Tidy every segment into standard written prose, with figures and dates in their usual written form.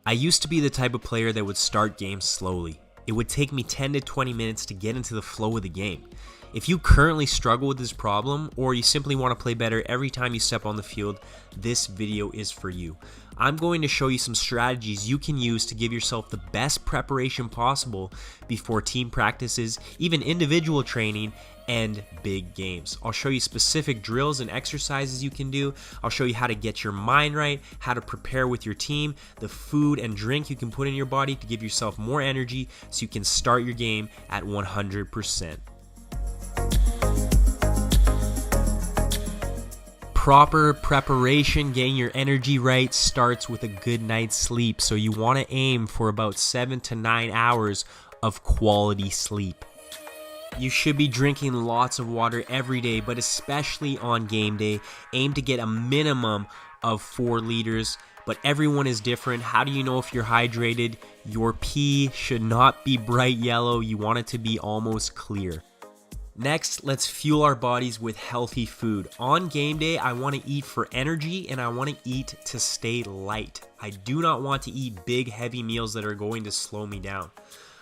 I used to be the type of player that would start games slowly. It would take me 10 to 20 minutes to get into the flow of the game. If you currently struggle with this problem, or you simply want to play better every time you step on the field, this video is for you. I'm going to show you some strategies you can use to give yourself the best preparation possible before team practices, even individual training, and big games. I'll show you specific drills and exercises you can do. I'll show you how to get your mind right, how to prepare with your team, the food and drink you can put in your body to give yourself more energy so you can start your game at 100%. Proper preparation, getting your energy right, starts with a good night's sleep. So you want to aim for about 7 to 9 hours of quality sleep. You should be drinking lots of water every day, but especially on game day. Aim to get a minimum of 4 liters, but everyone is different. How do you know if you're hydrated? Your pee should not be bright yellow. You want it to be almost clear. Next, let's fuel our bodies with healthy food. On game day, I want to eat for energy and I want to eat to stay light. I do not want to eat big, heavy meals that are going to slow me down.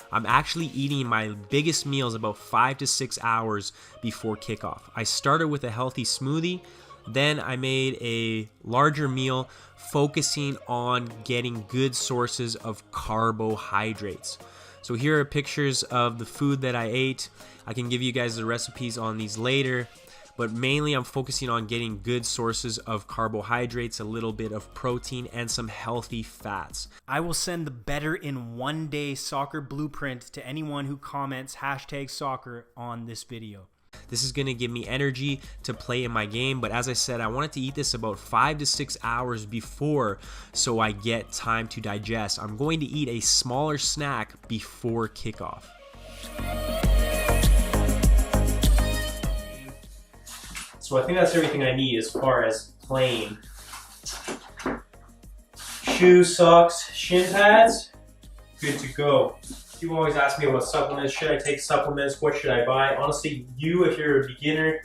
I'm actually eating my biggest meals about 5 to 6 hours before kickoff. I started with a healthy smoothie, then I made a larger meal focusing on getting good sources of carbohydrates. So here are pictures of the food that I ate. I can give you guys the recipes on these later, but mainly I'm focusing on getting good sources of carbohydrates, a little bit of protein, and some healthy fats. I will send the Better in 1 Day Soccer Blueprint to anyone who comments #soccer on this video. This is going to give me energy to play in my game, but as I said, I wanted to eat this about 5 to 6 hours before so I get time to digest. I'm going to eat a smaller snack before kickoff. So I think that's everything I need as far as playing. Shoes, socks, shin pads, good to go. People always ask me about supplements. Should I take supplements? What should I buy? Honestly, if you're a beginner,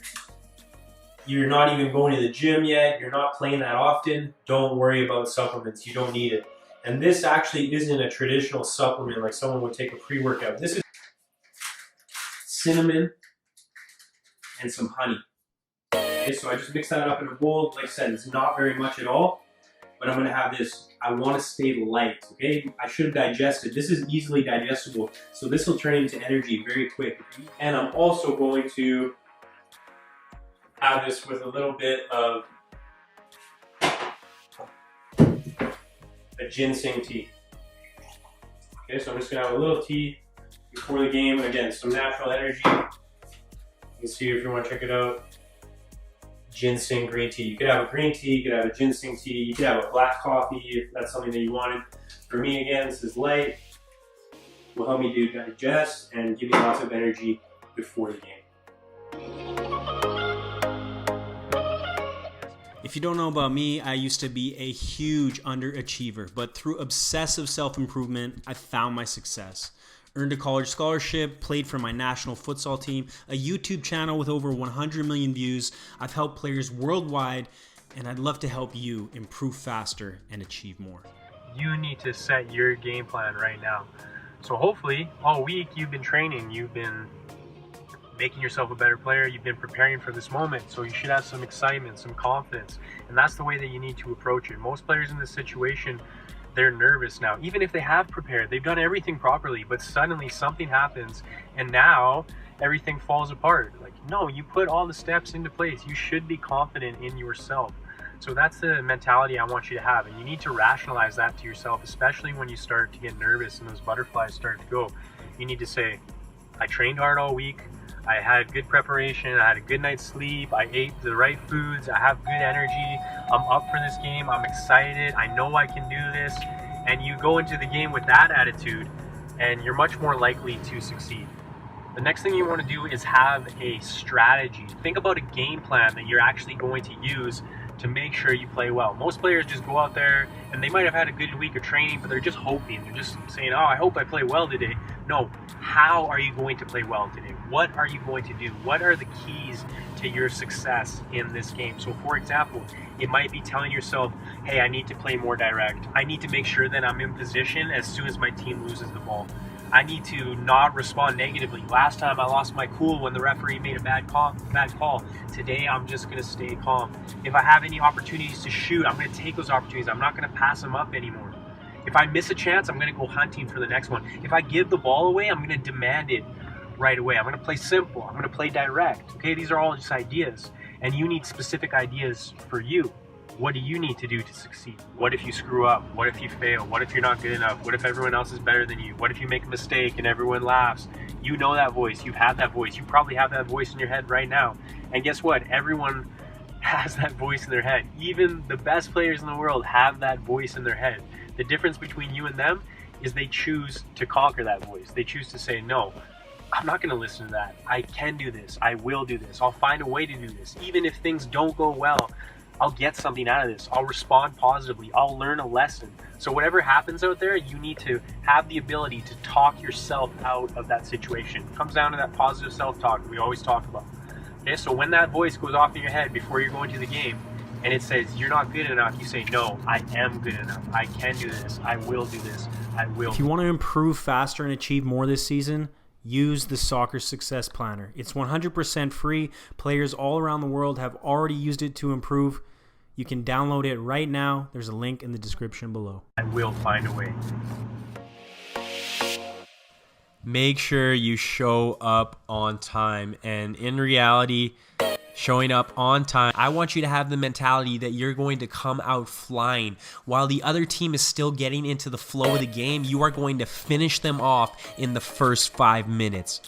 you're not even going to the gym yet, you're not playing that often, don't worry about supplements. You don't need it. And this actually isn't a traditional supplement like someone would take a pre-workout. This is cinnamon and some honey. Okay, so I just mix that up in a bowl. Like I said, it's not very much at all, but I'm gonna have this. I wanna stay light, okay? I should have digested. This is easily digestible, so this will turn into energy very quick. And I'm also going to have this with a little bit of a ginseng tea. Okay, so I'm just gonna have a little tea before the game. Again, some natural energy. You can see if you wanna check it out. Ginseng green tea. You could have a green tea, you could have a ginseng tea, you could have a black coffee if that's something that you wanted. For me, again, this is light. Will help me to digest and give me lots of energy before the game. If you don't know about me, I used to be a huge underachiever, but through obsessive self-improvement, I found my success. Earned a college scholarship, played for my national futsal team, a YouTube channel with over 100 million views. I've helped players worldwide, and I'd love to help you improve faster and achieve more. You need to set your game plan right now. So hopefully, all week you've been training, you've been making yourself a better player, you've been preparing for this moment, so you should have some excitement, some confidence, and that's the way that you need to approach it. Most players in this situation, they're nervous now. Even if they have prepared, they've done everything properly, but suddenly something happens and now everything falls apart. Like, no, you put all the steps into place. You should be confident in yourself. So that's the mentality I want you to have, and you need to rationalize that to yourself, especially when you start to get nervous and those butterflies start to go. You need to say, I trained hard all week, I had good preparation, I had a good night's sleep, I ate the right foods, I have good energy, I'm up for this game, I'm excited, I know I can do this. And you go into the game with that attitude and you're much more likely to succeed. The next thing you want to do is have a strategy. Think about a game plan that you're actually going to use to make sure you play well. Most players just go out there and they might have had a good week of training, but they're just hoping. They're just saying, oh, I hope I play well today. No, how are you going to play well today? What are you going to do? What are the keys to your success in this game? So for example, it might be telling yourself, hey, I need to play more direct. I need to make sure that I'm in position as soon as my team loses the ball. I need to not respond negatively. Last time I lost my cool when the referee made a bad call. Today I'm just going to stay calm. If I have any opportunities to shoot, I'm going to take those opportunities. I'm not going to pass them up anymore. If I miss a chance, I'm going to go hunting for the next one. If I give the ball away, I'm going to demand it right away. I'm going to play simple. I'm going to play direct. Okay, these are all just ideas. And you need specific ideas for you. What do you need to do to succeed? What if you screw up? What if you fail? What if you're not good enough? What if everyone else is better than you? What if you make a mistake and everyone laughs? You know that voice. You've had that voice. You probably have that voice in your head right now. And guess what? Everyone has that voice in their head. Even the best players in the world have that voice in their head. The difference between you and them is they choose to conquer that voice. They choose to say, no, I'm not going to listen to that. I can do this. I will do this. I'll find a way to do this. Even if things don't go well, I'll get something out of this. I'll respond positively. I'll learn a lesson. So whatever happens out there, you need to have the ability to talk yourself out of that situation. It comes down to that positive self-talk we always talk about. Okay, so when that voice goes off in your head before you're going to the game and it says you're not good enough, you say, no, I am good enough. I can do this. I will do this. I will. If you want to improve faster and achieve more this season, use the Soccer Success Planner. It's 100% free. Players all around the world have already used it to improve. You can download it right now. There's a link in the description below. I will find a way. Make sure you show up on time. And in reality, showing up on time, I want you to have the mentality that you're going to come out flying. While the other team is still getting into the flow of the game, you are going to finish them off in the first 5 minutes.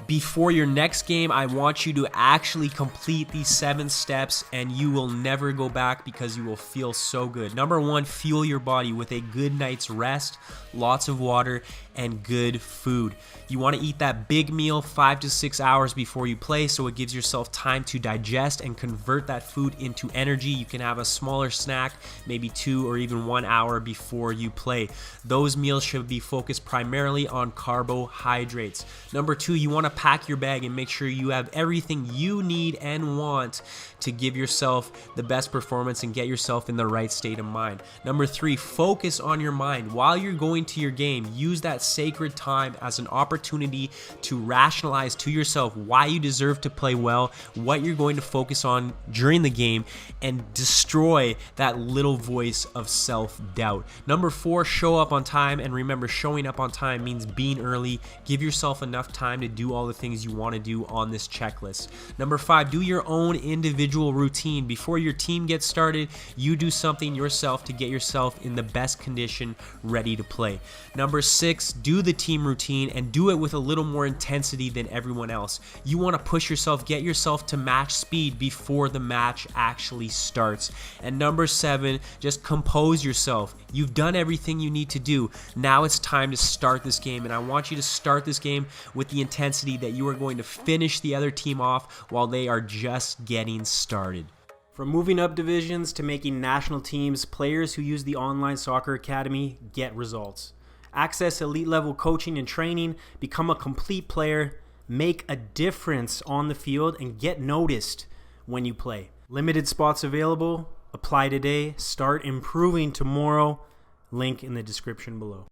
Before your next game, I want you to actually complete these 7 steps and you will never go back because you will feel so good. Number 1, fuel your body with a good night's rest, lots of water, and good food. You want to eat that big meal 5 to 6 hours before you play so it gives yourself time to digest and convert that food into energy. You can have a smaller snack, maybe 2 or even 1 hour before you play. Those meals should be focused primarily on carbohydrates. Number 2, you want to pack your bag and make sure you have everything you need and want to give yourself the best performance and get yourself in the right state of mind. Number 3, focus on your mind. While you're going to your game, use that sacred time as an opportunity to rationalize to yourself why you deserve to play well, what you're going to focus on during the game, and destroy that little voice of self-doubt. Number 4, show up on time. And remember, showing up on time means being early. Give yourself enough time to do all the things you want to do on this checklist. Number 5, do your own individual routine. Before your team gets started, you do something yourself to get yourself in the best condition, ready to play. Number 6, do the team routine and do it with a little more intensity than everyone else. You want to push yourself, get yourself to match speed before the match actually starts. And number 7, just compose yourself. You've done everything you need to do. Now it's time to start this game, and I want you to start this game with the intensity that you are going to finish the other team off while they are just getting started. From moving up divisions to making national teams, players who use the Online Soccer Academy get results. Access elite level coaching and training, become a complete player, make a difference on the field, and get noticed when you play. Limited spots available. Apply today. Start improving tomorrow. Link in the description below.